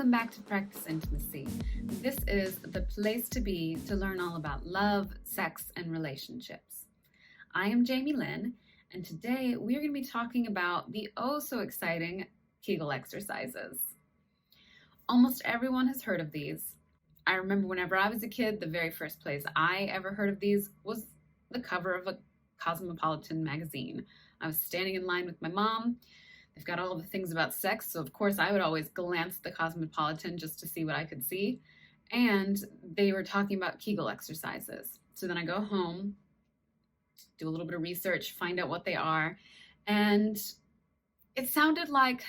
Welcome back to Practice Intimacy. This is the place to be to learn all about love, sex, and relationships. I am Jamie Lynn, and today we are going to be talking about the so exciting Kegel exercises. Almost everyone has heard of these. I remember whenever I was a kid, the very first place I ever heard of these was the cover of a Cosmopolitan magazine. I was standing in line with my mom. They've got all the things about sex, so of course I would always glance at the Cosmopolitan just to see what I could see. And they were talking about Kegel exercises. So then I go home, do a little bit of research, find out what they are, and it sounded like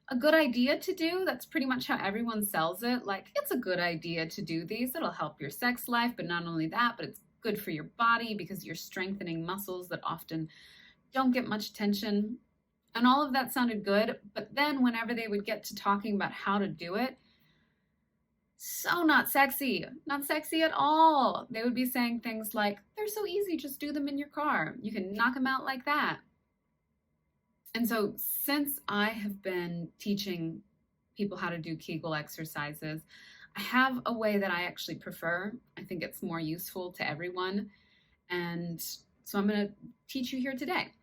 a good idea to do. That's pretty much how everyone sells it. Like, it's a good idea to do these. It'll help your sex life, but not only that, but it's good for your body because you're strengthening muscles that often don't get much attention. And all of that sounded good, but then whenever they would get to talking about how to do it, so not sexy at all. They would be saying things like, they're so easy, just do them in your car. You can knock them out like that. And so since I have been teaching people how to do Kegel exercises, I have a way that I actually prefer. I think it's more useful to everyone. And so I'm going to teach you here today.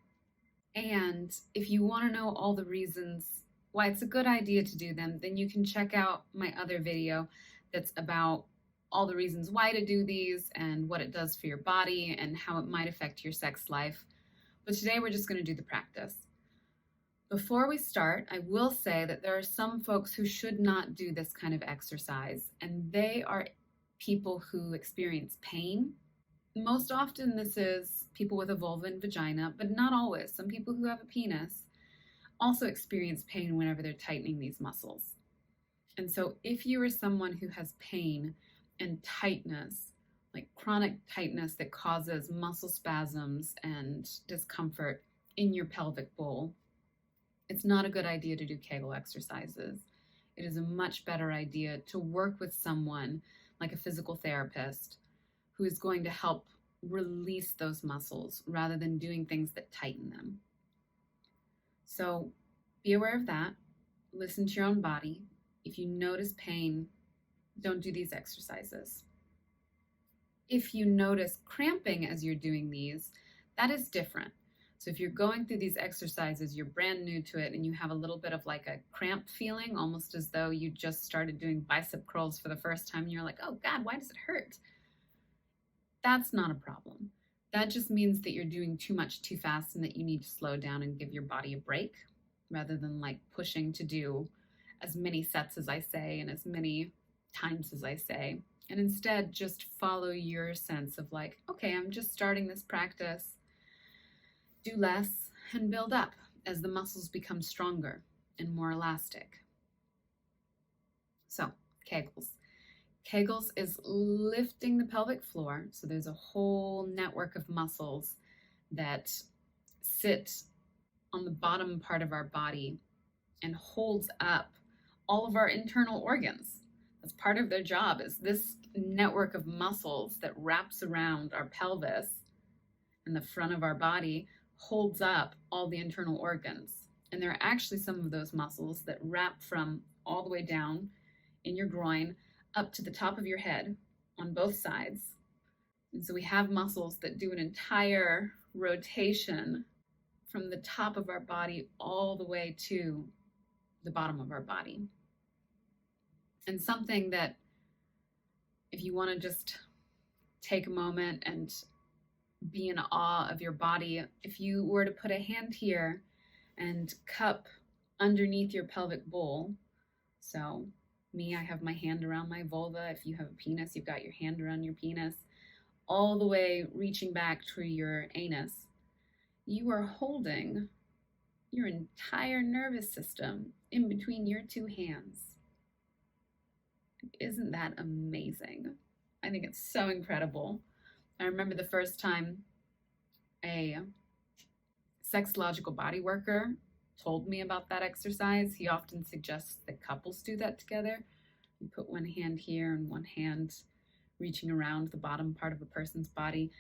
And if you want to know all the reasons why it's a good idea to do them, then you can check out my other video that's about all the reasons why to do these and what it does for your body and how it might affect your sex life. But today we're just going to do the practice. Before we start, I will say that there are some folks who should not do this kind of exercise, and they are people who experience pain. Most often this is people with a vulva and vagina, but not always. Some people who have a penis also experience pain whenever they're tightening these muscles. And so if you are someone who has pain and tightness, like chronic tightness that causes muscle spasms and discomfort in your pelvic bowl, it's not a good idea to do Kegel exercises. It is a much better idea to work with someone like a physical therapist who is going to help release those muscles rather than doing things that tighten them. So be aware of that. Listen to your own body. If you notice pain, don't do these exercises. If you notice cramping as you're doing these, that is different. So if you're going through these exercises, you're brand new to it, and you have a little bit of like a cramp feeling, almost as though you just started doing bicep curls for the first time, and you're like, oh God, why does it hurt? That's not a problem. That just means that you're doing too much too fast and that you need to slow down and give your body a break rather than like pushing to do as many sets as I say and as many times as I say. And instead just follow your sense of like, okay, I'm just starting this practice. Do less and build up as the muscles become stronger and more elastic. So, Kegels. Kegels is lifting the pelvic floor. So there's a whole network of muscles that sit on the bottom part of our body and holds up all of our internal organs. That's part of their job, is this network of muscles that wraps around our pelvis and the front of our body holds up all the internal organs. And there are actually some of those muscles that wrap from all the way down in your groin up to the top of your head on both sides. And so we have muscles that do an entire rotation from the top of our body all the way to the bottom of our body. And something that, if you want to just take a moment and be in awe of your body, if you were to put a hand here and cup underneath your pelvic bowl, so me, I have my hand around my vulva. If you have a penis, you've got your hand around your penis, all the way reaching back to your anus. You are holding your entire nervous system in between your two hands. Isn't that amazing? I think it's so incredible. I remember the first time a sexological body worker told me about that exercise. He often suggests that couples do that together. You put one hand here and one hand reaching around the bottom part of a person's body,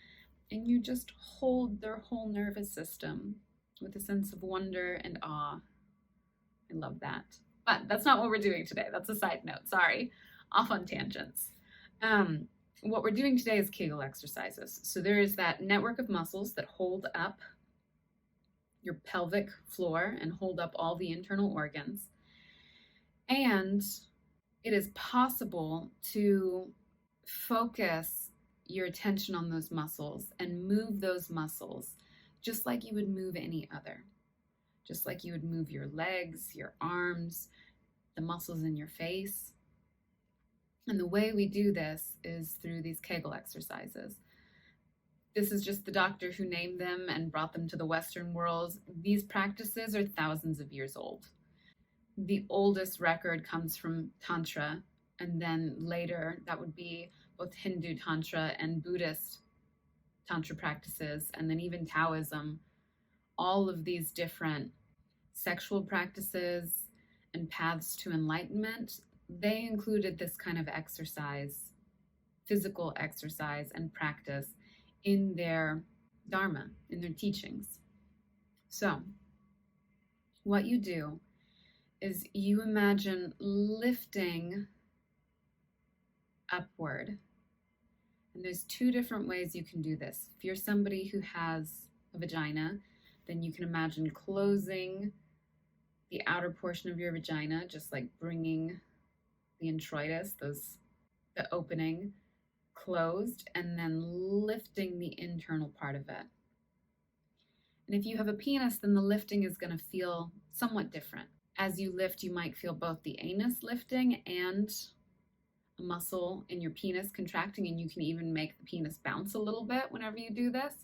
and you just hold their whole nervous system with a sense of wonder and awe. I love that. But that's not what we're doing today. That's a side note. Sorry, off on tangents. What we're doing today is Kegel exercises. So there is that network of muscles that hold up your pelvic floor and hold up all the internal organs. And it is possible to focus your attention on those muscles and move those muscles just like you would move any other. Just like you would move your legs, your arms, the muscles in your face. And the way we do this is through these Kegel exercises. This is just the doctor who named them and brought them to the Western world. These practices are thousands of years old. The oldest record comes from Tantra, and then later that would be both Hindu Tantra and Buddhist Tantra practices, and then even Taoism. All of these different sexual practices and paths to enlightenment, they included this kind of exercise, physical exercise and practice in their dharma, in their teachings. So what you do is you imagine lifting upward. And there's two different ways you can do this. If you're somebody who has a vagina, then you can imagine closing the outer portion of your vagina, just like bringing the introitus, the opening, closed, and then lifting the internal part of it. And if you have a penis, then the lifting is going to feel somewhat different. As you lift, you might feel both the anus lifting and a muscle in your penis contracting, and you can even make the penis bounce a little bit whenever you do this.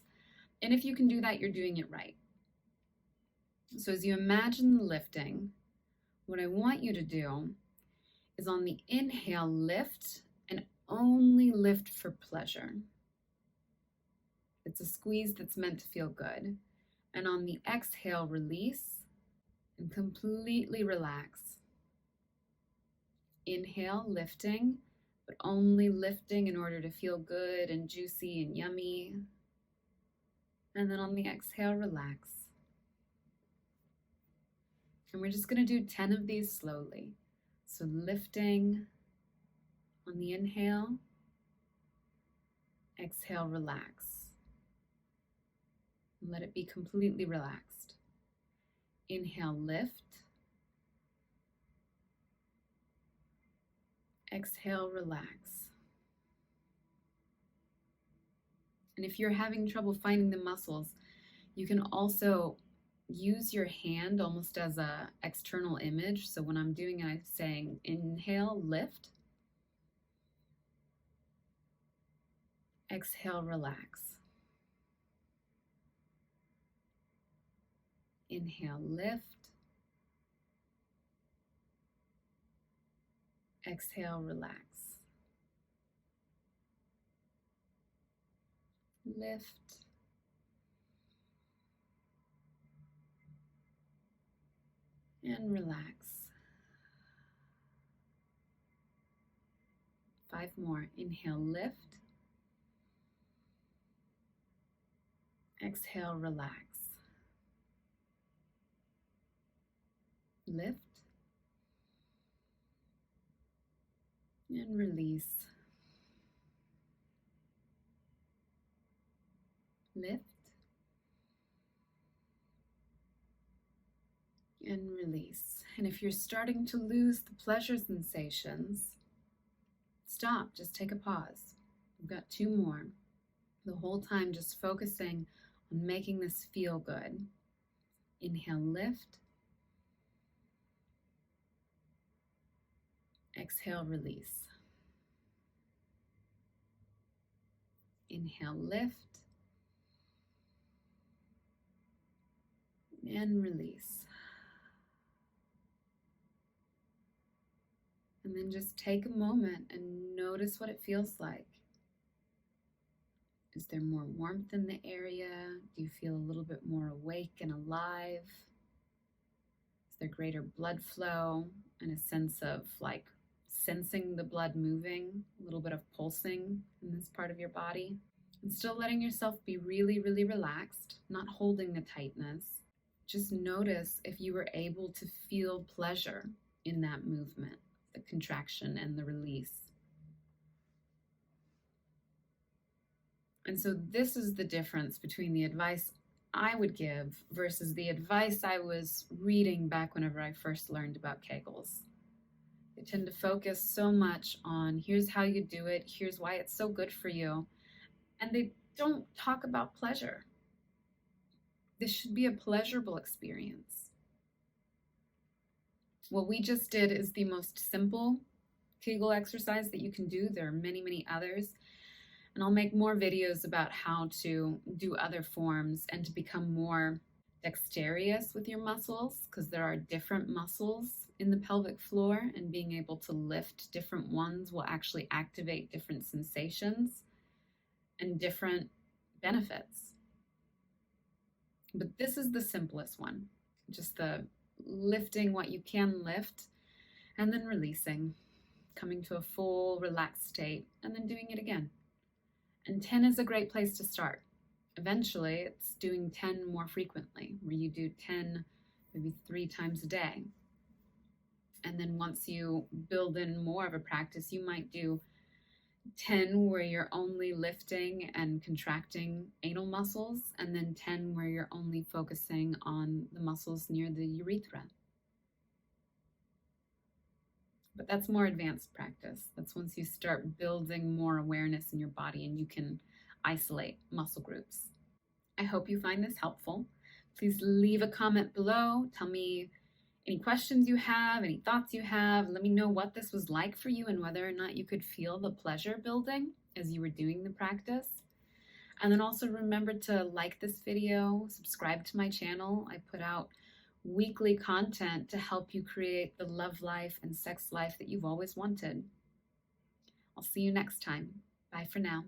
And if you can do that, you're doing it right. So as you imagine the lifting, what I want you to do is on the inhale, lift, and only lift for pleasure. It's a squeeze that's meant to feel good. And on the exhale, release and completely relax. Inhale, lifting, but only lifting in order to feel good and juicy and yummy. And then on the exhale, relax. And we're just going to do 10 of these slowly. So lifting on the inhale, exhale, relax. And let it be completely relaxed. Inhale, lift. Exhale, relax. And if you're having trouble finding the muscles, you can also use your hand almost as an external image. So when I'm doing it, I'm saying inhale, lift. Exhale, relax. Inhale, lift. Exhale, relax. Lift. And relax. 5 more. Inhale, lift. Exhale, relax. Lift. And release. Lift. And release. And if you're starting to lose the pleasure sensations, stop, just take a pause. We've got 2 more. The whole time just focusing on making this feel good. Inhale, lift. Exhale, release. Inhale, lift. And release. And then just take a moment and notice what it feels like. Is there more warmth in the area? Do you feel a little bit more awake and alive? Is there greater blood flow and a sense of like sensing the blood moving, a little bit of pulsing in this part of your body? And still letting yourself be really, really relaxed, not holding the tightness. Just notice if you were able to feel pleasure in that movement, the contraction and the release. And so this is the difference between the advice I would give versus the advice I was reading back whenever I first learned about Kegels. They tend to focus so much on here's how you do it, here's why it's so good for you, and they don't talk about pleasure. This should be a pleasurable experience. What we just did is the most simple Kegel exercise that you can do. There are many, many others. And I'll make more videos about how to do other forms and to become more dexterous with your muscles, because there are different muscles in the pelvic floor, and being able to lift different ones will actually activate different sensations and different benefits. But this is the simplest one, just the lifting what you can lift and then releasing, coming to a full relaxed state and then doing it again. And 10 is a great place to start. Eventually, it's doing 10 more frequently, where you do 10 maybe 3 times a day. And then once you build in more of a practice, you might do 10 where you're only lifting and contracting anal muscles, and then 10 where you're only focusing on the muscles near the urethra. But that's more advanced practice. That's once you start building more awareness in your body and you can isolate muscle groups. I hope you find this helpful. Please leave a comment below. Tell me any questions you have, any thoughts you have. Let me know what this was like for you and whether or not you could feel the pleasure building as you were doing the practice. And then also remember to like this video, subscribe to my channel. I put out weekly content to help you create the love life and sex life that you've always wanted. I'll see you next time. Bye for now.